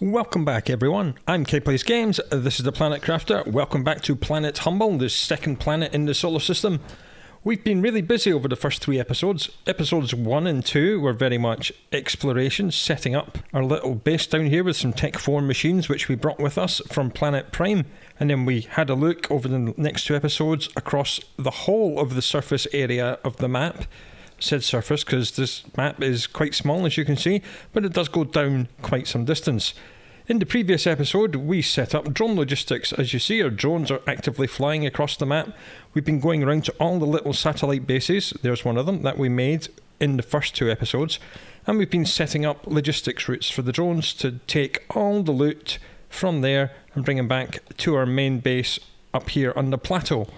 Welcome back everyone, I'm K-Plays Games, this is the Planet Crafter. Welcome back to Planet Humble, the second planet in the solar system. We've been really busy over the first 3 episodes. Episodes 1 and 2 were very much exploration, setting up our little base down here with some Tech 4 machines which we brought with us from Planet Prime. And then we had a look over the next 2 episodes across the whole of the surface area of the map. Said surface because this map is quite small, as you can see, but it does go down quite some distance. In the previous episode we set up drone logistics. As you see, our drones are actively flying across the map. We've been going around to all the little satellite bases, there's one of them, that we made in the first 2 episodes, and we've been setting up logistics routes for the drones to take all the loot from there and bring them back to our main base up here on the plateau.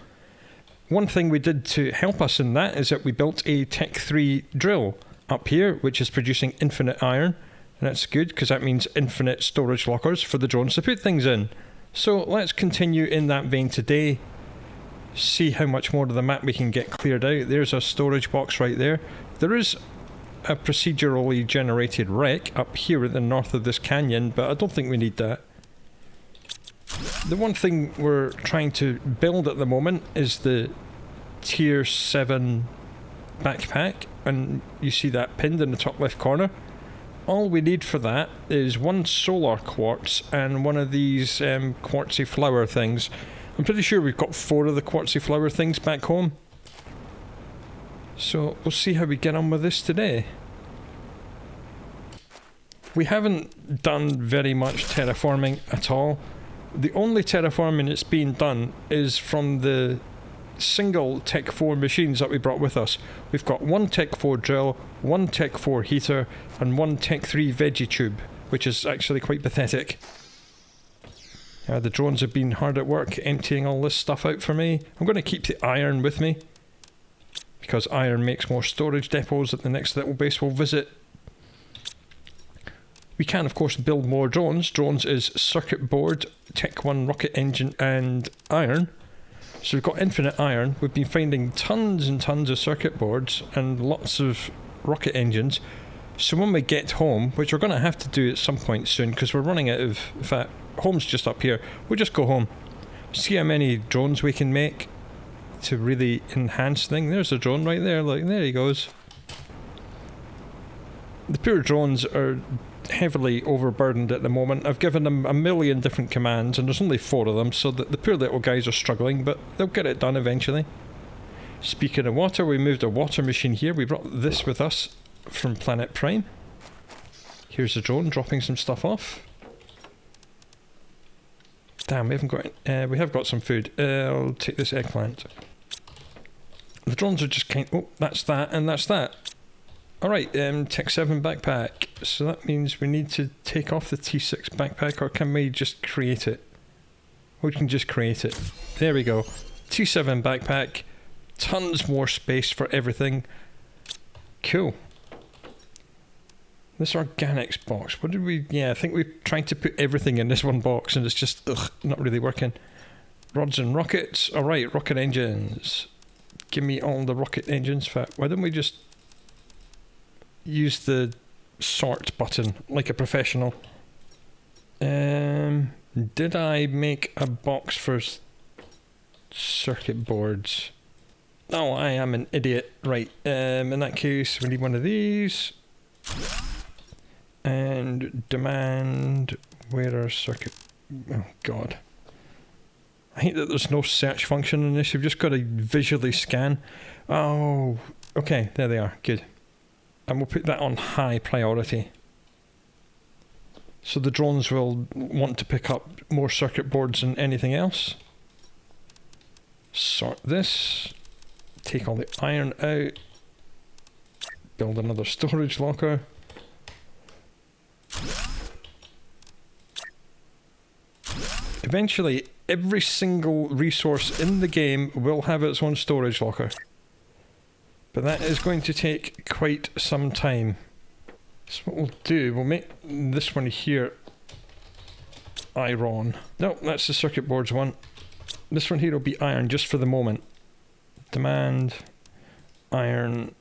One thing we did to help us in that is that we built a Tech 3 drill up here, which is producing infinite iron. And that's good, because that means infinite storage lockers for the drones to put things in. So let's continue in that vein today. See how much more of the map we can get cleared out. There's a storage box right there. There is a procedurally generated wreck up here at the north of this canyon, but I don't think we need that. The one thing we're trying to build at the moment is the Tier 7 backpack, and you see that pinned in the top left corner. All we need for that is 1 solar quartz and one of these quartzy flower things. I'm pretty sure we've got 4 of the quartzy flower things back home. So we'll see how we get on with this today. We haven't done very much terraforming at all. The only terraforming that's being done is from the single Tech 4 machines that we brought with us. We've got 1 Tech 4 drill, 1 Tech 4 heater, and 1 Tech 3 veggie tube, which is actually quite pathetic. The drones have been hard at work emptying all this stuff out for me. I'm going to keep the iron with me, because iron makes more storage depots at the next little base we'll visit. We can, of course, build more drones. Drones is circuit board, Tech 1 rocket engine, and iron. So we've got infinite iron. We've been finding tons and tons of circuit boards and lots of rocket engines. So when we get home, which we're going to have to do at some point soon, because we're running out of... In fact, home's just up here. We'll just go home. See how many drones we can make to really enhance things. There's a drone right there. Look, there he goes. The poor drones are heavily overburdened at the moment. I've given them a million different commands and there's only 4 of them, so the poor little guys are struggling, but they'll get it done eventually. Speaking of water, we moved a water machine here. We brought this with us from Planet Prime. Here's the drone dropping some stuff off. Damn, we haven't got... we have got some food. I'll take this eggplant. The drones are just kind... Oh, that's that and that's that. Alright, Tech 7 backpack. So that means we need to take off the T6 backpack, or can we just create it? We can just create it. There we go. T7 backpack. Tons more space for everything. Cool. This organics box. What did we... Yeah, I think we're trying to put everything in this one box and it's just, not really working. Rods and rockets. Alright, rocket engines. Give me all the rocket engines. Why don't we just... use the sort button like a professional. Did I make a box for circuit boards? Oh, I am an idiot. Right, in that case we need one of these. And demand... where are circuit... oh god. I hate that there's no search function in this. You've just got to visually scan. Oh, okay, there they are. Good. And we'll put that on high priority. So the drones will want to pick up more circuit boards than anything else. Sort this. Take all the iron out. Build another storage locker. Eventually, every single resource in the game will have its own storage locker. But that is going to take quite some time. So what we'll do, we'll make this one here iron. No, that's the circuit boards one. This one here will be iron just for the moment. Demand, iron,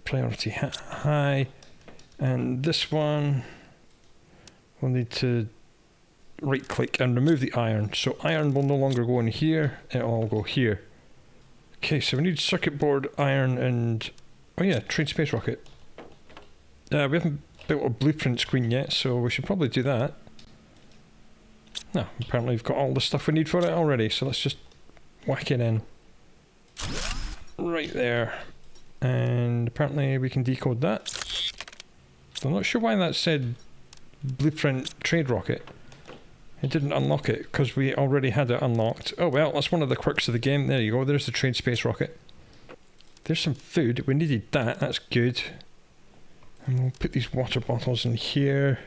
priority high. And this one, we'll need to right click and remove the iron. So iron will no longer go in here, it'll all go here. Okay, so we need circuit board, iron, and oh yeah, trade space rocket. We haven't built a blueprint screen yet, so we should probably do that. No, apparently we've got all the stuff we need for it already, so let's just whack it in. Right there. And apparently we can decode that. I'm not sure why that said blueprint trade rocket. It didn't unlock it, because we already had it unlocked. Oh well, that's one of the quirks of the game. There you go, there's the trade space rocket. There's some food, we needed that, that's good. And we'll put these water bottles in here.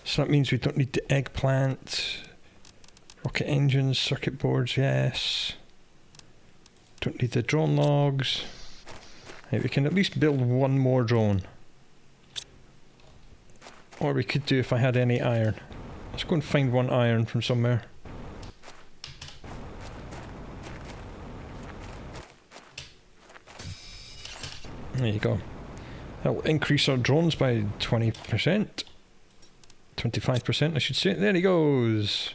So that means we don't need the eggplant. Rocket engines, circuit boards, yes. Don't need the drone logs. Right, we can at least build one more drone. Or we could do if I had any iron. Let's go and find one iron from somewhere. There you go. That'll increase our drones by 20%. 25% I should say. There he goes.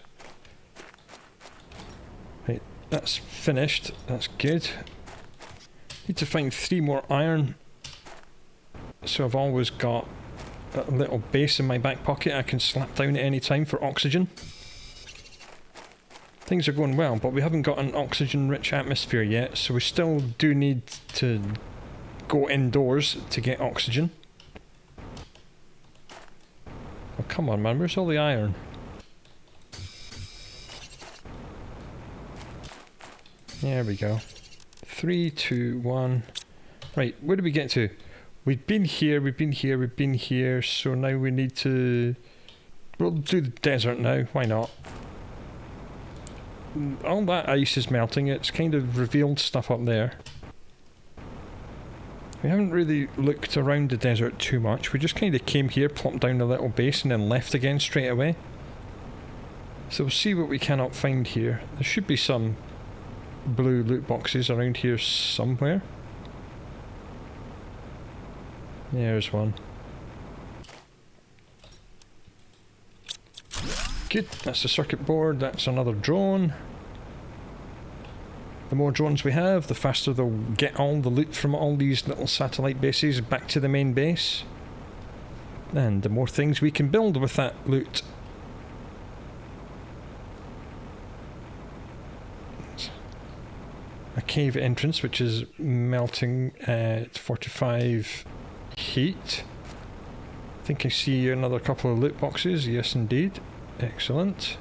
Right, that's finished. That's good. Need to find 3 more iron. So I've always got a little base in my back pocket I can slap down at any time for oxygen. Things are going well, but we haven't got an oxygen-rich atmosphere yet, so we still do need to go indoors to get oxygen. Oh, come on, man, where's all the iron? There we go. 3, 2, 1. Right, where did we get to? We've been here, we've been here, we've been here, so now we need to... We'll do the desert now, why not? All that ice is melting, it's kind of revealed stuff up there. We haven't really looked around the desert too much, we just kind of came here, plopped down a little base and then left again straight away. So we'll see what we cannot find here. There should be some blue loot boxes around here somewhere. There's one. Good, that's the circuit board, that's another drone. The more drones we have, the faster they'll get all the loot from all these little satellite bases back to the main base. And the more things we can build with that loot. A cave entrance which is melting at 45 heat. I think I see another couple of loot boxes, yes indeed. Excellent.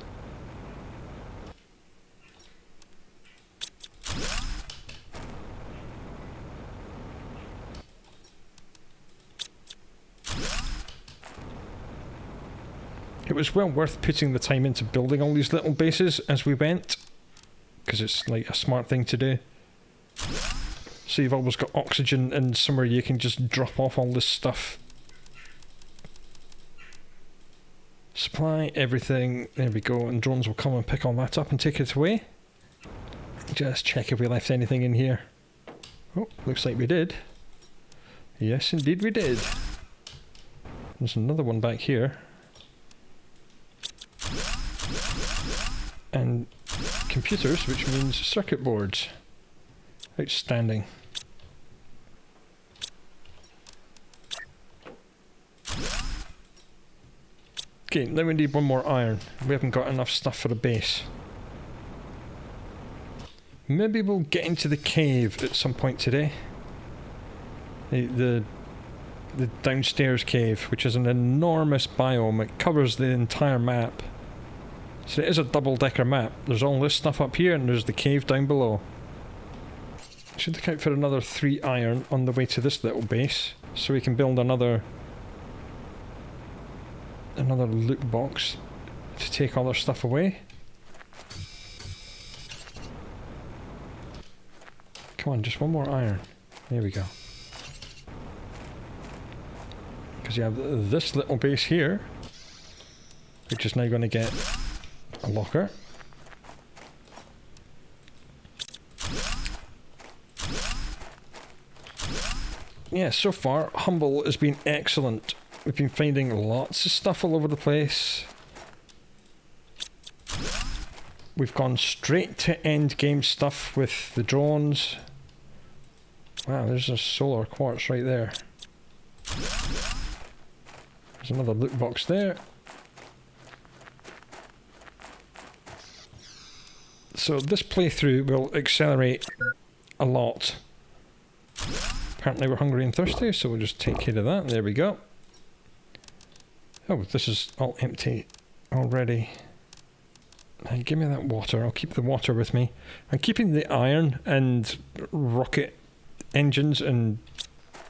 It was well worth putting the time into building all these little bases as we went, because it's like a smart thing to do. So you've always got oxygen and somewhere you can just drop off all this stuff. Supply everything, there we go, and drones will come and pick all that up and take it away. Just check if we left anything in here. Oh, looks like we did. Yes indeed we did. There's another one back here. And computers, which means circuit boards. Outstanding. Okay, now we need one more iron. We haven't got enough stuff for a base. Maybe we'll get into the cave at some point today. The downstairs cave, which is an enormous biome. It covers the entire map. So it is a double-decker map. There's all this stuff up here and there's the cave down below. Should look out for another 3 iron on the way to this little base, so we can build another loot box to take all our stuff away. Come on, just one more iron. There we go. Because you have this little base here, which is now going to get a locker. Yeah, so far, Humble has been excellent We've been finding lots of stuff all over the place. We've gone straight to end game stuff with the drones. Wow, there's a solar quartz right there. There's another loot box there. So this playthrough will accelerate a lot. Apparently we're hungry and thirsty, so we'll just take care of that. There we go. Oh, this is all empty already. Hey, give me that water. I'll keep the water with me. I'm keeping the iron and rocket engines and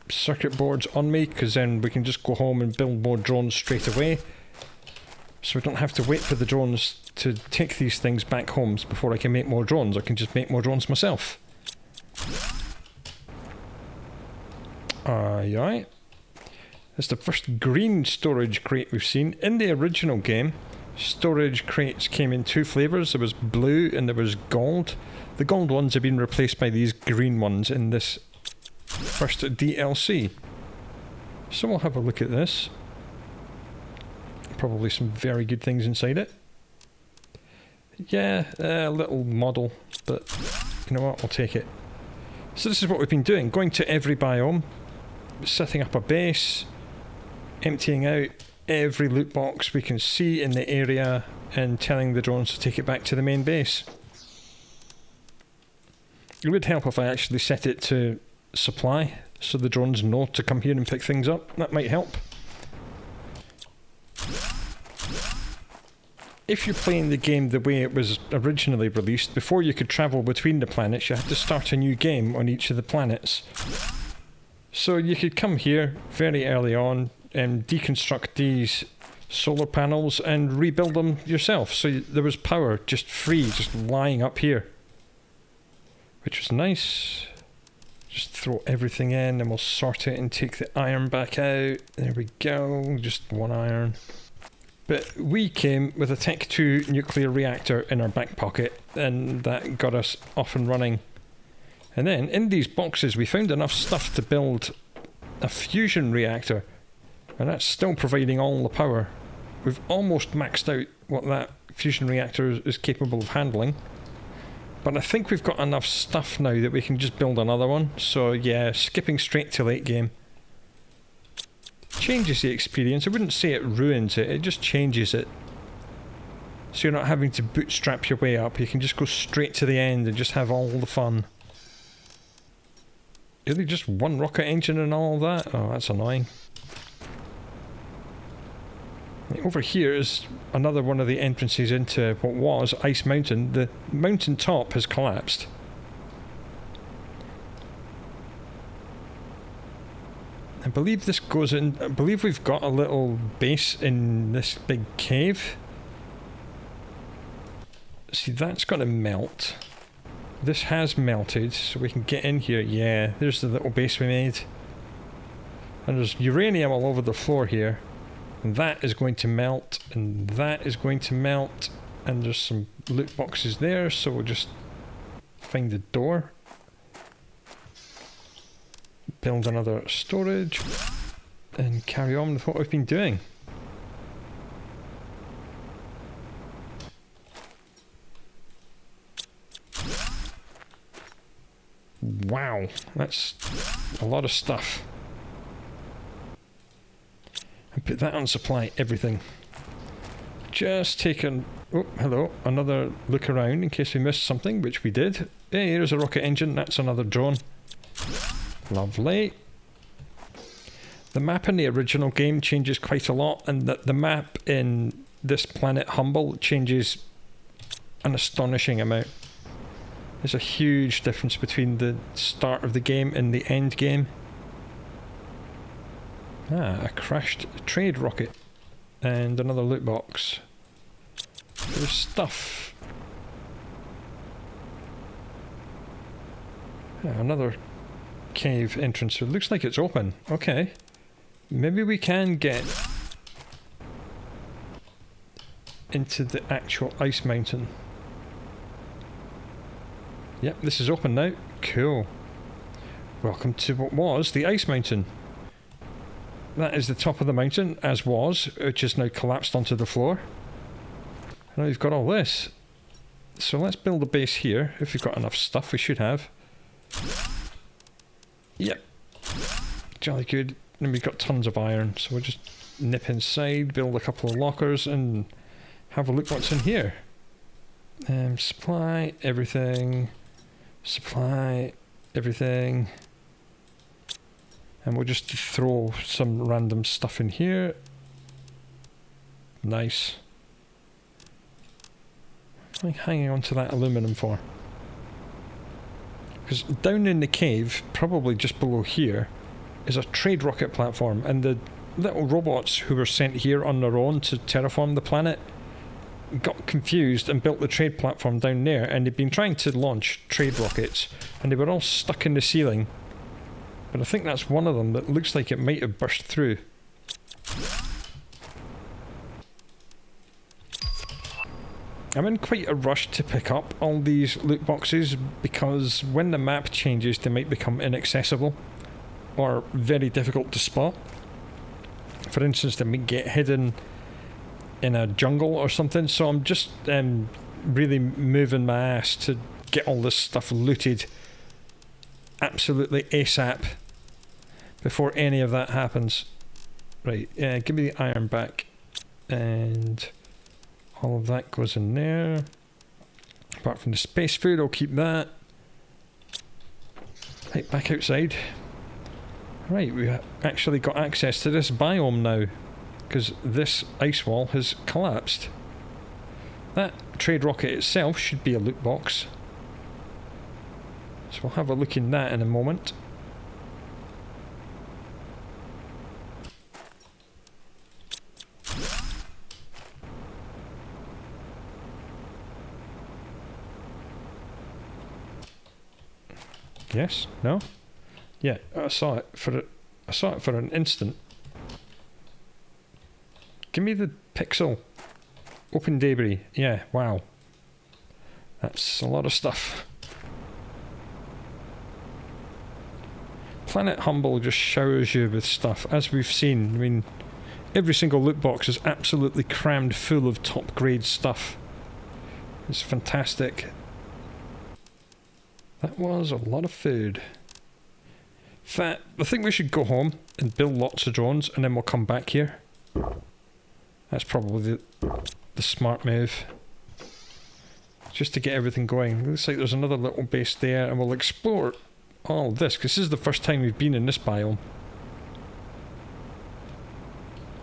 circuit boards on me, because then we can just go home and build more drones straight away. So we don't have to wait for the drones to take these things back home before I can make more drones. I can just make more drones myself. Aye. It's the first green storage crate we've seen. In the original game, storage crates came in two flavours. There was blue and there was gold. The gold ones have been replaced by these green ones in this first DLC. So we'll have a look at this. Probably some very good things inside it. Yeah, a little model, but you know what, I'll take it. So this is what we've been doing, going to every biome, setting up a base, emptying out every loot box we can see in the area, and telling the drones to take it back to the main base. It would help if I actually set it to supply, so the drones know to come here and pick things up. That might help. If you're playing the game the way it was originally released, before you could travel between the planets, you had to start a new game on each of the planets. So you could come here very early on and deconstruct these solar panels and rebuild them yourself. So there was power just free, just lying up here. Which was nice. Just throw everything in and we'll sort it and take the iron back out. There we go, just one iron. But we came with a Tech 2 nuclear reactor in our back pocket, and that got us off and running. And then, in these boxes, we found enough stuff to build a fusion reactor, and that's still providing all the power. We've almost maxed out what that fusion reactor is capable of handling. But I think we've got enough stuff now that we can just build another one. So yeah, skipping straight to late game changes the experience. I wouldn't say it ruins it, it just changes it. So you're not having to bootstrap your way up, you can just go straight to the end and just have all the fun. Really, just one rocket engine and all that? Oh, that's annoying. Over here is another one of the entrances into what was Ice Mountain. The mountain top has collapsed. I believe this goes in... I believe we've got a little base in this big cave. See, that's going to melt. This has melted, so we can get in here. Yeah, there's the little base we made. And there's uranium all over the floor here. And that is going to melt, and that is going to melt. And there's some loot boxes there, so we'll just find the door. Build another storage and carry on with what we've been doing. Wow, that's a lot of stuff. And put that on supply everything. Just taking... oh, hello, another look around in case we missed something, which we did. Hey, here's a rocket engine, that's another drone. Lovely. The map in the original game changes quite a lot, and the map in this planet Humble changes an astonishing amount. There's a huge difference between the start of the game and the end game. Ah, a crashed trade rocket. And another loot box. There's stuff. Yeah, another cave entrance. It looks like it's open. Okay. Maybe we can get into the actual ice mountain. Yep, this is open now. Cool. Welcome to what was the ice mountain. that is the top of the mountain, as was, which is now collapsed onto the floor. And now we've got all this. So let's build a base here. If we've got enough stuff, we should have. Yep. Jolly good. And we've got tons of iron, so we'll just nip inside, build a couple of lockers, and have a look what's in here. Supply everything. Supply everything. And we'll just throw some random stuff in here. Nice. What am I hanging on to that aluminum for? Because down in the cave, probably just below here, is a trade rocket platform, and the little robots who were sent here on their own to terraform the planet got confused and built the trade platform down there, and they've been trying to launch trade rockets, and they were all stuck in the ceiling. But I think that's one of them that looks like it might have burst through. I'm in quite a rush to pick up all these loot boxes, because when the map changes they might become inaccessible or very difficult to spot. For instance, they might get hidden in a jungle or something, so I'm just really moving my ass to get all this stuff looted absolutely ASAP before any of that happens. Right, give me the iron back, and all of that goes in there. Apart from the space food, I'll keep that. Right, back outside. Right, we actually got access to this biome now, because this ice wall has collapsed. That trade rocket itself should be a loot box, so we'll have a look in that in a moment. Yes? No? Yeah, I saw it for an instant. Give me the pixel. Open debris. Yeah, wow. That's a lot of stuff. Planet Humble just showers you with stuff, as we've seen. I mean, every single loot box is absolutely crammed full of top grade stuff. It's fantastic. That was a lot of food. I think we should go home and build lots of drones, and then we'll come back here. That's probably the smart move. Just to get everything going. Looks like there's another little base there, and we'll explore all of this, because this is the first time we've been in this biome.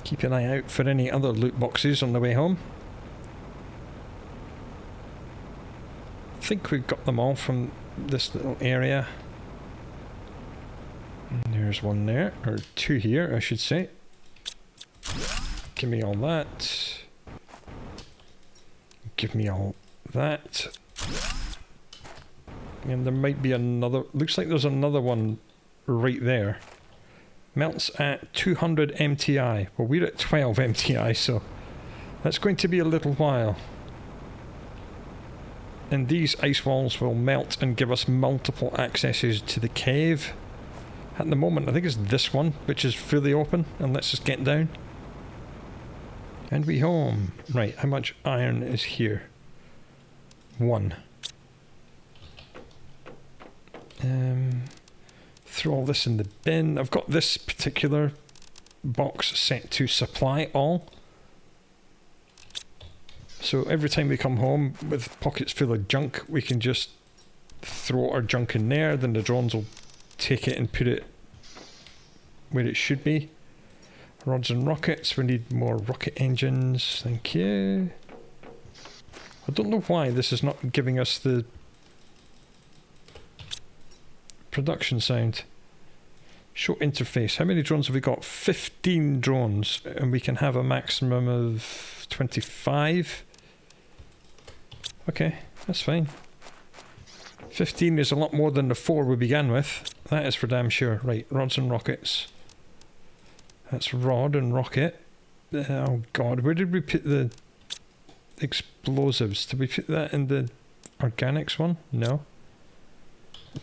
Keep an eye out for any other loot boxes on the way home. I think we've got them all from this little area. And there's one there, or two here I should say. Give me all that. Give me all that. And there might be another, looks like there's another one right there. Melts at 200 MTI. Well, we're at 12 MTI, so that's going to be a little while. And these ice walls will melt and give us multiple accesses to the cave. At the moment, I think it's this one, which is fully open, and let's just get down. And we home. Right, how much iron is here? 1. Throw all this in the bin. I've got this particular box set to supply all. So every time we come home with pockets full of junk, we can just throw our junk in there, then the drones will take it and put it where it should be. Rods and rockets, we need more rocket engines, thank you. I don't know why this is not giving us the production sound. Show interface, how many drones have we got? 15 drones, and we can have a maximum of 25. Okay, that's fine. 15 is a lot more than the 4 we began with. That is for damn sure. Right, rods and rockets. That's rod and rocket. Oh god, where did we put the explosives? Did we put that in the organics one? No.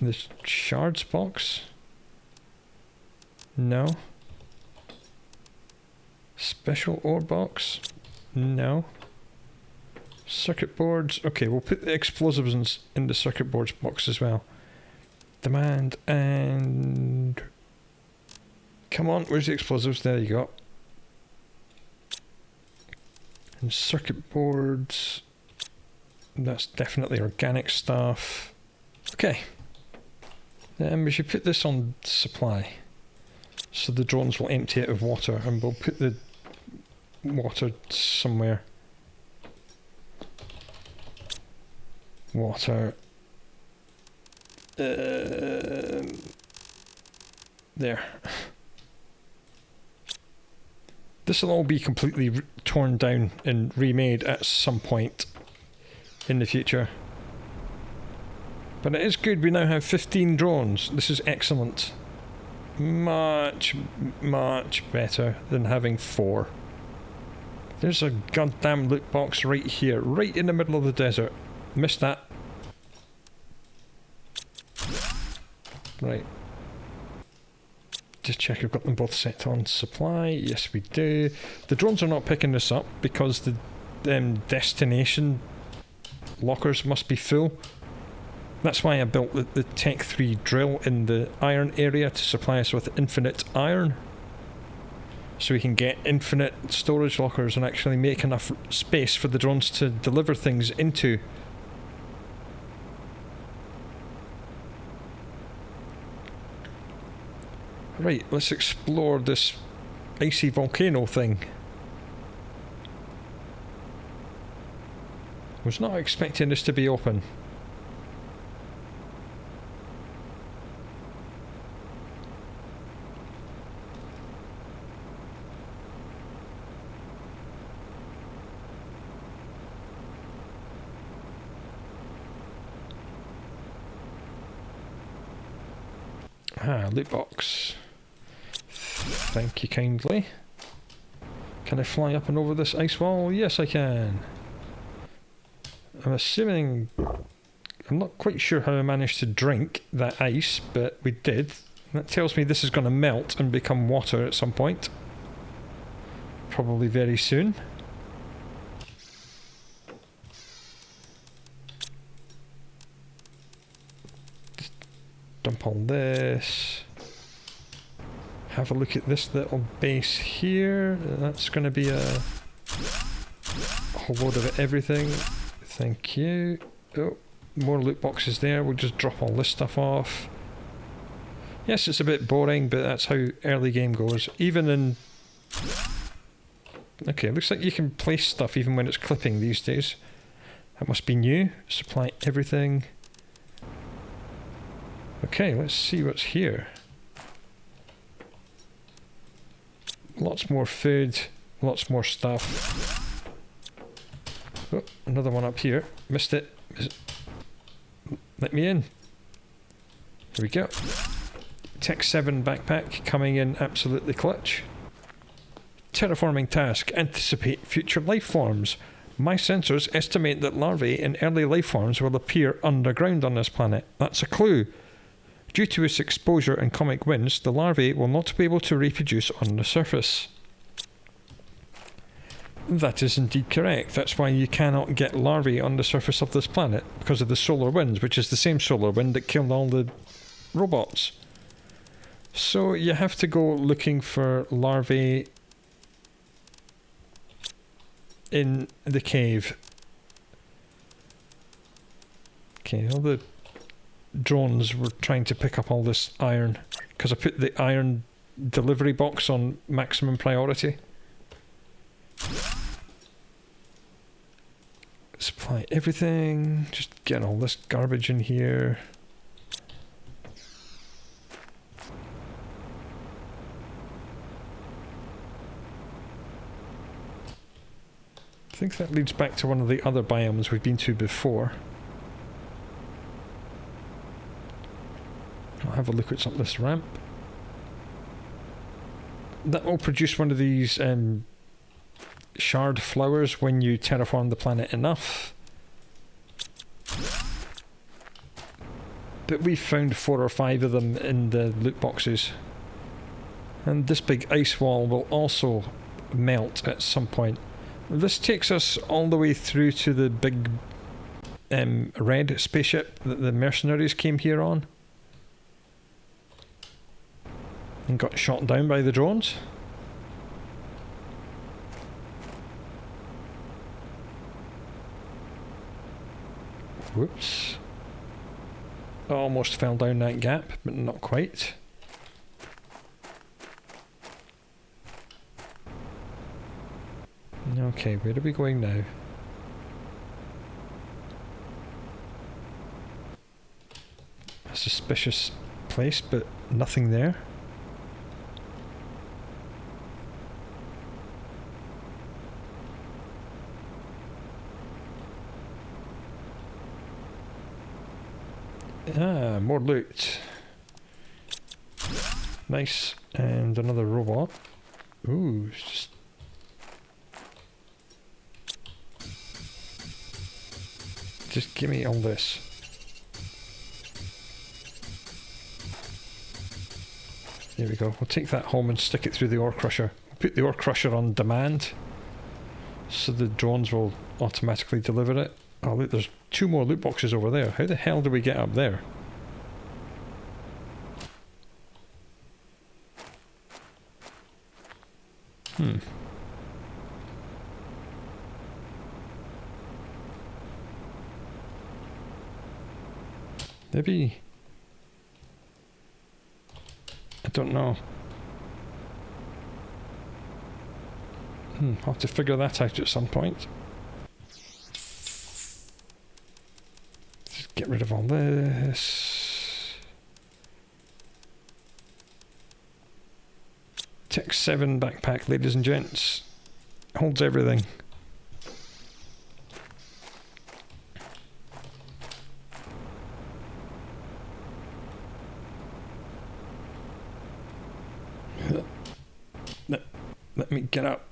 In the shards box? No. Special ore box? No. Circuit boards? Okay, we'll put the explosives in the circuit boards box as well. Demand and... Come on, where's the explosives? There you go. And circuit boards... That's definitely organic stuff. Okay. We should put this on supply. So the drones will empty it of water, and we'll put the water somewhere. Water. There. This will all be completely torn down and remade at some point in the future. But it is good, we now have 15 drones. This is excellent. Much, much better than having 4. There's a goddamn loot box right here, right in the middle of the desert. Missed that. Right. Just check I've got them both set on supply. Yes, we do. The drones are not picking this up because the destination lockers must be full. That's why I built the Tech 3 drill in the iron area to supply us with infinite iron. So we can get infinite storage lockers and actually make enough space for the drones to deliver things into. Right, let's explore this icy volcano thing. Was not expecting this to be open. Loot box. Thank you kindly. Can I fly up and over this ice wall? Yes, I can. I'm assuming... I'm not quite sure how I managed to drink that ice, but we did. That tells me this is going to melt and become water at some point. Probably very soon. Just dump all this. Have a look at this little base here. That's going to be a whole load of everything. Thank you. Oh, more loot boxes there. We'll just drop all this stuff off. Yes, it's a bit boring, but that's how early game goes. Even in... Okay, looks like you can place stuff even when it's clipping these days. That must be new. Supply everything. Okay, let's see what's here. Lots more food, lots more stuff. Oh, another one up here. Missed it. Let me in. Here we go. Tech 7 backpack coming in absolutely clutch. Terraforming task. Anticipate future life forms. My sensors estimate that larvae and early life forms will appear underground on this planet. That's a clue. Due to its exposure and comic winds, the larvae will not be able to reproduce on the surface. That is indeed correct. That's why you cannot get larvae on the surface of this planet, because of the solar winds, which is the same solar wind that killed all the robots. So you have to go looking for larvae in the cave. Okay, all the drones were trying to pick up all this iron because I put the iron delivery box on maximum priority. Supply everything. Just get all this garbage in here. I think that leads back to one of the other biomes we've been to before. I'll have a look at this ramp. That will produce one of these shard flowers when you terraform the planet enough. But we've found 4 or 5 of them in the loot boxes. And this big ice wall will also melt at some point. This takes us all the way through to the big red spaceship that the mercenaries came here on and got shot down by the drones. Whoops. I almost fell down that gap, but not quite. Okay, where are we going now? A suspicious place, but nothing there. Ah, more loot. Nice. And another robot. Ooh, just... Just give me all this. There we go. We'll take that home and stick it through the ore crusher. Put the ore crusher on demand, so the drones will automatically deliver it. Oh look, there's 2 more loot boxes over there. How the hell do we get up there? Maybe... I don't know. I'll have to figure that out at some point. Just get rid of all this. Tech 7 backpack, ladies and gents. Holds everything. Let me get up.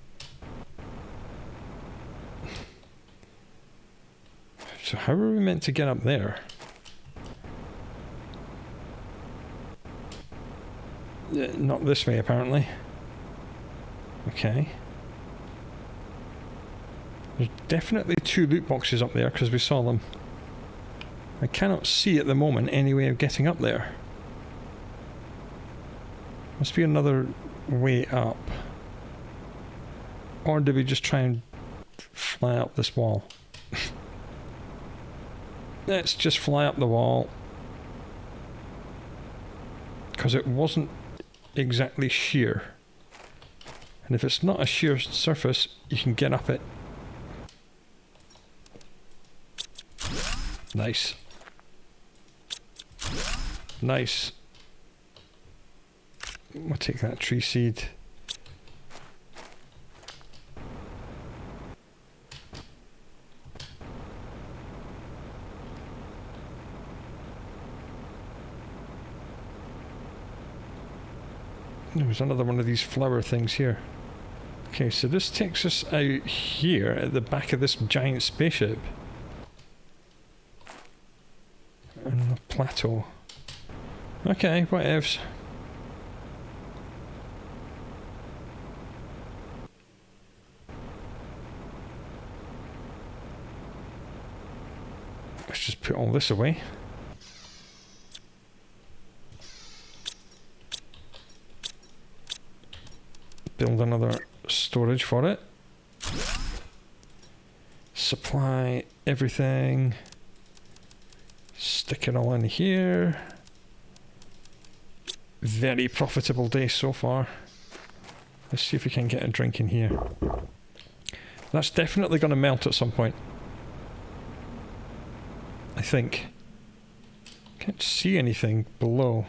So how are we meant to get up there? Not this way, apparently. Okay. There's definitely 2 loot boxes up there, because we saw them. I cannot see at the moment any way of getting up there. Must be another way up. Or did we just try and fly up this wall? Let's just fly up the wall. Because it wasn't exactly sheer. And if it's not a sheer surface, you can get up it. Nice. Nice. We'll take that tree seed. There's another one of these flower things here. Okay, so this takes us out here at the back of this giant spaceship. And a plateau. Okay, whatevs. Let's just put all this away. Build another storage for it. Supply everything. Stick it all in here. Very profitable day so far. Let's see if we can get a drink in here. That's definitely going to melt at some point. I think. Can't see anything below.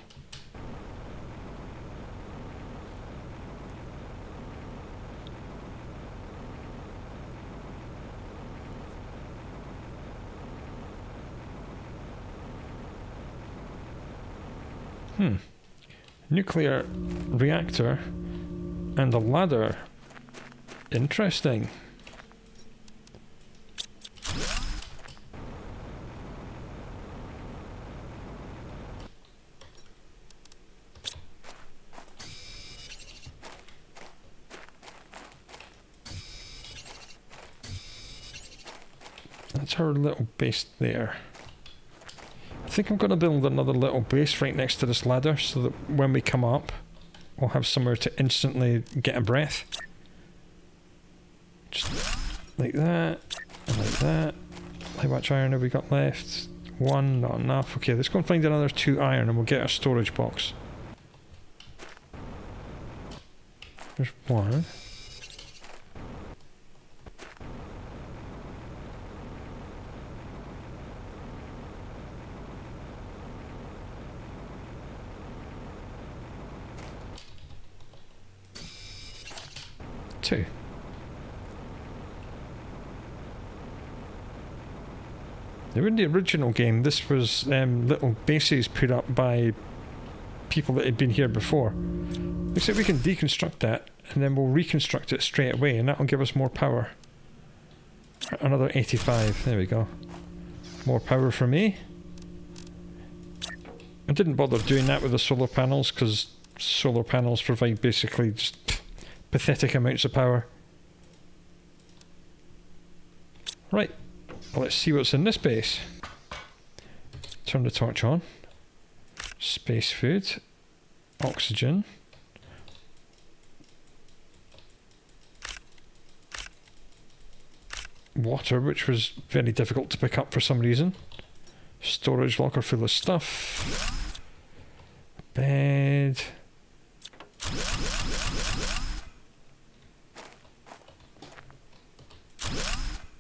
Nuclear reactor and a ladder. Interesting. That's our little base there. I think I'm going to build another little base right next to this ladder so that when we come up, we'll have somewhere to instantly get a breath. Just like that, and like that. How much iron have we got left? 1, not enough. Okay, let's go and find another 2 iron and we'll get a storage box. There's 1. Two. Now in the original game, this was little bases put up by people that had been here before. Looks like we can deconstruct that, and then we'll reconstruct it straight away, and that'll give us more power. Another 85, there we go. More power for me. I didn't bother doing that with the solar panels, because solar panels provide basically just pathetic amounts of power. Right, well, let's see what's in this base. Turn the torch on. Space food. Oxygen. Water, which was very difficult to pick up for some reason. Storage locker full of stuff. Bed.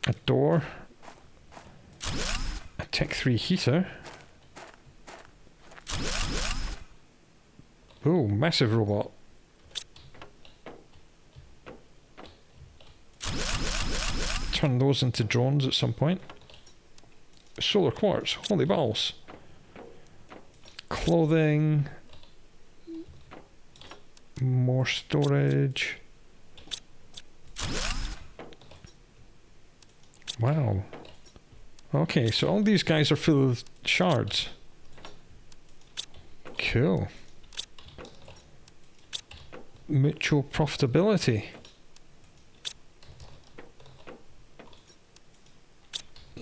A door. A Tech 3 heater. Oh, massive robot. Turn those into drones at some point. Solar quartz. Holy balls. Clothing. More storage. Wow. Okay, so all these guys are full of shards. Cool. Mutual profitability.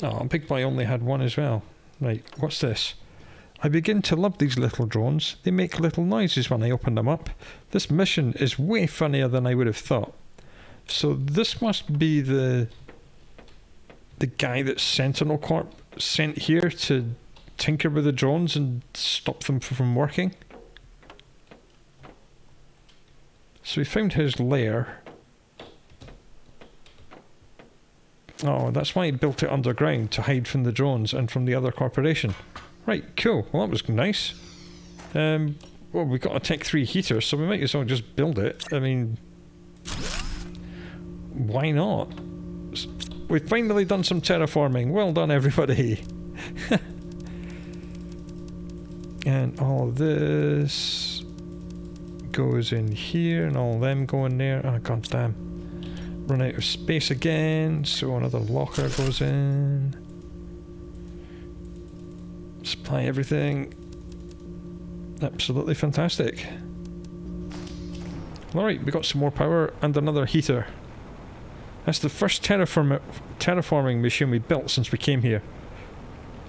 Oh, Big Boy only had 1 as well. Right, what's this? I begin to love these little drones. They make little noises when I open them up. This mission is way funnier than I would have thought. So this must be the guy that Sentinel Corp sent here to tinker with the drones and stop them from working. So we found his lair. Oh, that's why he built it underground, to hide from the drones and from the other corporation. Right, cool. Well, that was nice. Well, we got a Tech 3 heater, so we might as well just build it. I mean, why not? We've finally done some terraforming. Well done, everybody. And all this goes in here, and all them go in there. Oh, god damn. Run out of space again, so another locker goes in. Supply everything. Absolutely fantastic. Alright, we got some more power and another heater. That's the first terraforming machine we built since we came here.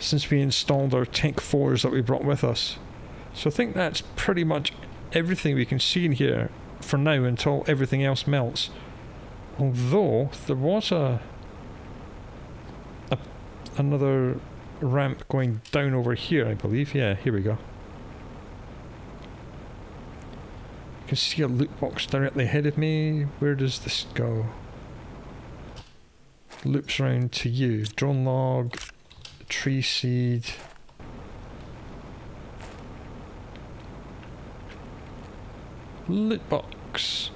Since we installed our Tech 4s that we brought with us. So I think that's pretty much everything we can see in here for now until everything else melts. Although there was another ramp going down over here, I believe. Yeah, here we go. I can see a loot box directly ahead of me. Where does this go? Loops round to you. Drone log, tree seed. Loot box.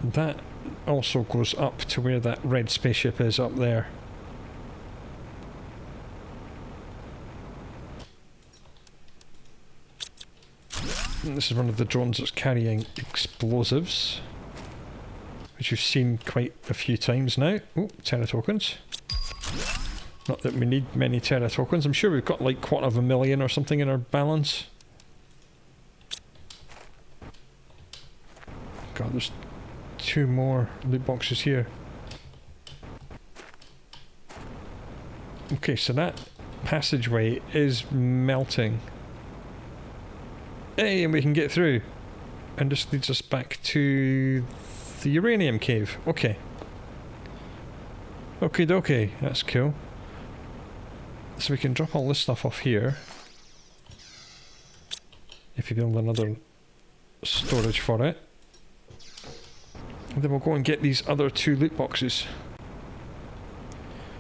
That also goes up to where that red spaceship is up there. And this is one of the drones that's carrying explosives, which you've seen quite a few times now. Oh, Terra tokens. Not that we need many Terra tokens. I'm sure we've got like 250,000 or something in our balance. god, there's 2 more loot boxes here. Okay, so that passageway is melting. Hey, and we can get through. And this leads us back to the uranium cave. Okay. Okie dokie, that's cool. So we can drop all this stuff off here. If you build another storage for it. And then we'll go and get these other 2 loot boxes.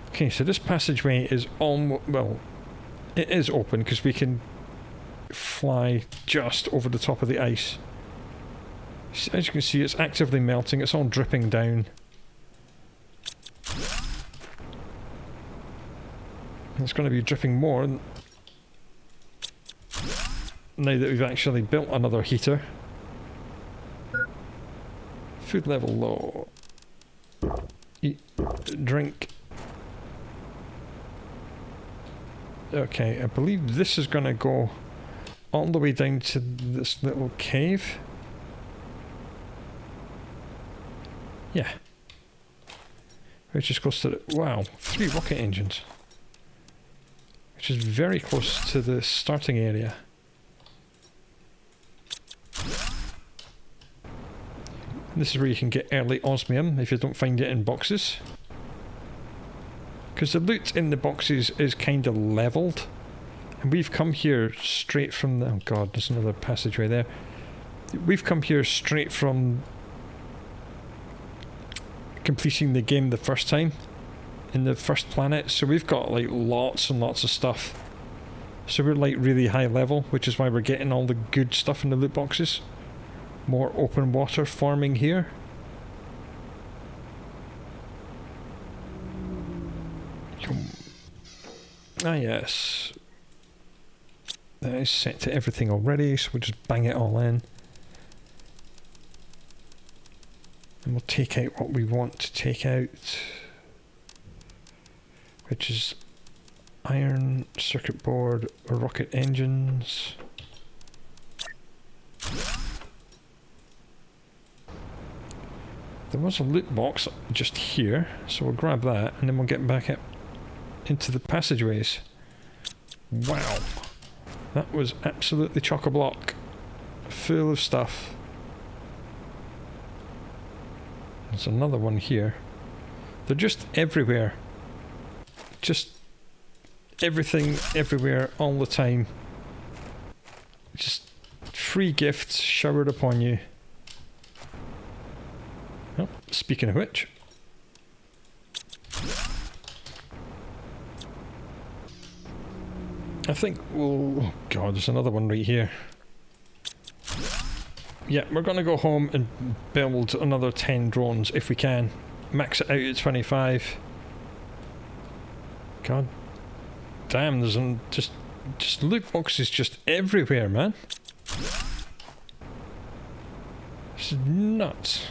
Okay, so this passageway is almost, well, it is open because we can fly just over the top of the ice. So as you can see, it's actively melting, it's all dripping down. And it's going to be dripping more now that we've actually built another heater. Food level low. Eat, drink. Okay, I believe this is going to go all the way down to this little cave. Yeah. Which is close to the... Wow, 3 rocket engines. Which is very close to the starting area. This is where you can get early osmium if you don't find it in boxes. Because the loot in the boxes is kind of leveled. And we've come here straight from the... Oh god, there's another passageway there. We've come here straight from completing the game the first time. In the first planet. So we've got like lots and lots of stuff. So we're like really high level, which is why we're getting all the good stuff in the loot boxes. More open water farming here. Ah yes. That is set to everything already, so we'll just bang it all in. And we'll take out what we want to take out. Which is iron, circuit board, rocket engines. There was a loot box just here, so we'll grab that and then we'll get back up into the passageways. Wow, that was absolutely chock-a-block, full of stuff. There's another one here. They're just everywhere. Just everything, everywhere, all the time. Just free gifts showered upon you. Oh, speaking of which. I think we'll... Oh god, there's another one right here. Yeah, we're going to go home and build another 10 drones if we can. Max it out at 25. God damn, there's just loot boxes just everywhere, man. This is nuts.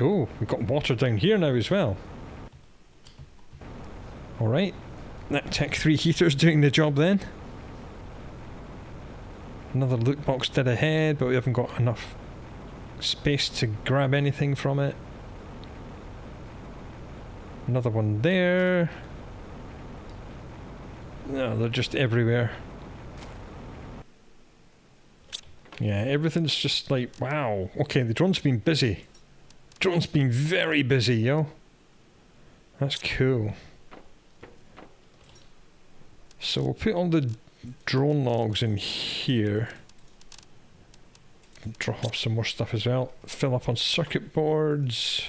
Oh, we've got water down here now as well. Alright, that Tech 3 heater's doing the job then. Another loot box dead ahead, but we haven't got enough space to grab anything from it. Another one there. No, they're just everywhere. Yeah, everything's just like, wow. Okay, the drone's been busy. Drone's been very busy, yo. That's cool. So we'll put all the drone logs in here. Drop off some more stuff as well. Fill up on circuit boards.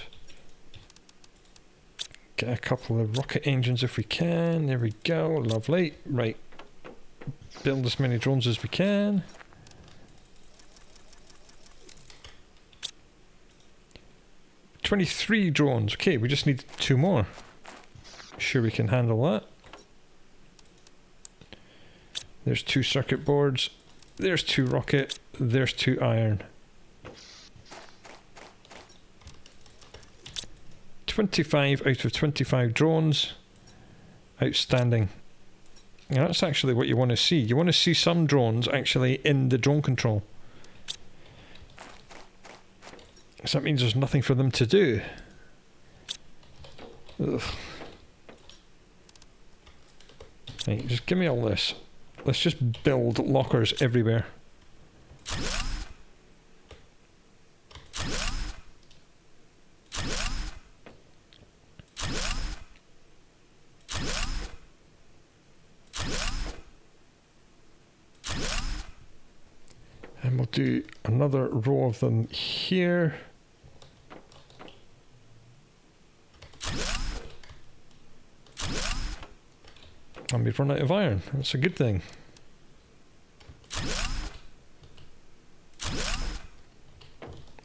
Get a couple of rocket engines if we can. There we go. Lovely. Right. Build as many drones as we can. "23 drones. Okay, we just need 2 more. Sure we can handle that. There's 2 circuit boards. There's 2 rocket. There's 2 iron. 25 out of 25 drones. Outstanding. Yeah, that's actually what you want to see. You want to see some drones actually in the drone control. So that means there's nothing for them to do. Ugh. Right, just give me all this. Let's just build lockers everywhere. And we'll do another row of them here. And we've run out of iron. That's a good thing.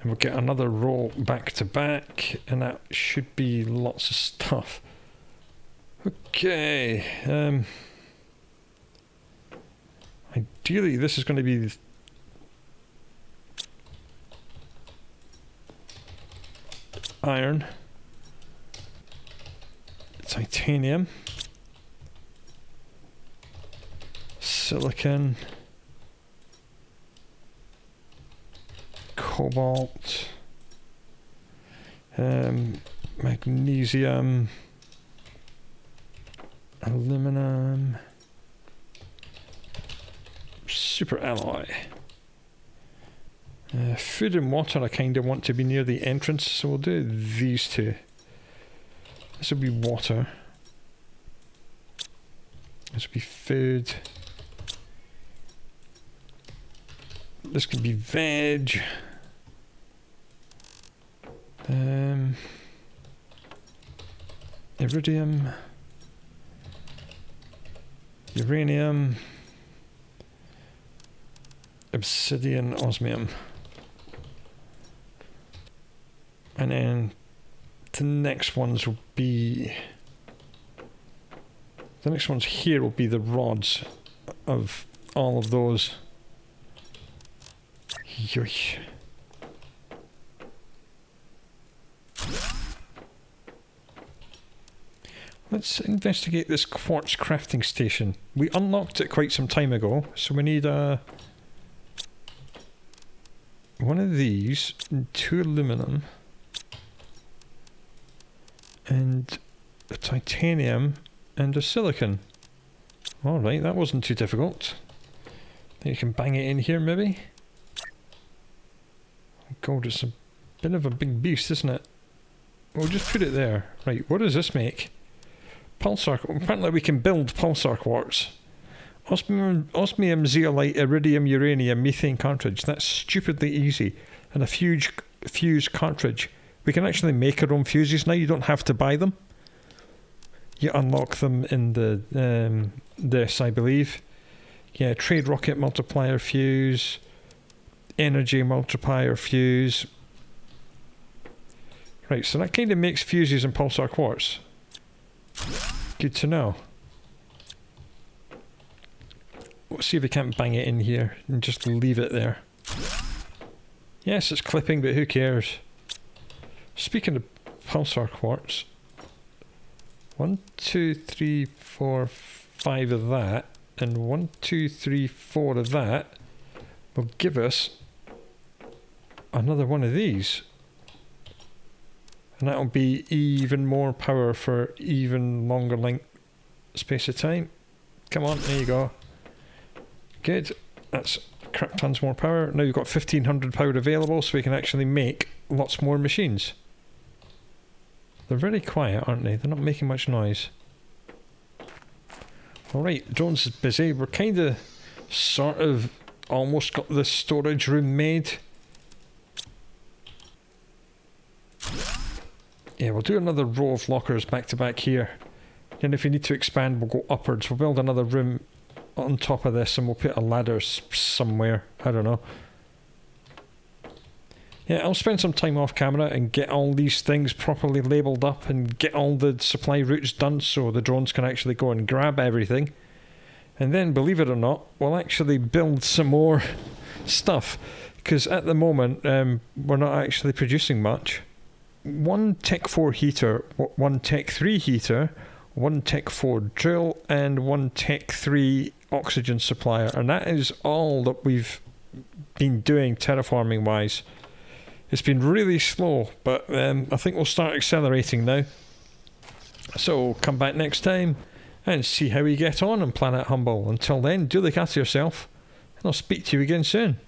And we'll get another row back to back, and that should be lots of stuff. Okay. Ideally, this is going to be iron, titanium, silicon, cobalt, magnesium, aluminum, super alloy. Food and water I kind of want to be near the entrance, so we'll do these two. This will be water. This will be food. This can be veg. Iridium. Uranium. Obsidian, osmium. And then the next ones will be... The next ones here will be the rods of all of those. Yoish. Let's investigate this quartz crafting station. We unlocked it quite some time ago, so we need one of these, and 2 aluminum, and a titanium, and a silicon. Alright, that wasn't too difficult. Then you can bang it in here, maybe? God, it's a bit of a big beast, isn't it? We'll just put it there. Right, what does this make? Pulsar. Apparently we can build pulsar quartz. Osmium, zeolite, iridium, uranium, methane cartridge. That's stupidly easy. And a fuse cartridge. We can actually make our own fuses now. You don't have to buy them. You unlock them in the this, I believe. Yeah, trade rocket multiplier fuse. Energy multiplier fuse. Right, so that kind of makes fuses and pulsar quartz. Good to know. Let's see if we can't bang it in here and just leave it there. Yes, it's clipping, but who cares? Speaking of pulsar quartz, 1, 2, 3, 4, 5 of that, and 1, 2, 3, 4 of that will give us another one of these. And that'll be even more power for even longer length space of time. Come on, there you go. Good. That's crap tons more power. Now we've got 1500 power available, so we can actually make lots more machines. They're very quiet, aren't they? They're not making much noise. Alright, drones is busy. We're kind of, sort of, almost got the storage room made. Yeah, we'll do another row of lockers back to back here. And if we need to expand, we'll go upwards. We'll build another room on top of this and we'll put a ladder somewhere. I don't know. Yeah, I'll spend some time off camera and get all these things properly labelled up and get all the supply routes done so the drones can actually go and grab everything. And then, believe it or not, we'll actually build some more stuff. Because at the moment, we're not actually producing much. One Tech 4 heater, one Tech 3 heater, 1 Tech 4 drill, and 1 Tech 3 oxygen supplier. And that is all that we've been doing terraforming wise. It's been really slow, but I think we'll start accelerating now. So come back next time and see how we get on Planet Humble. Until then, do look after yourself, and I'll speak to you again soon.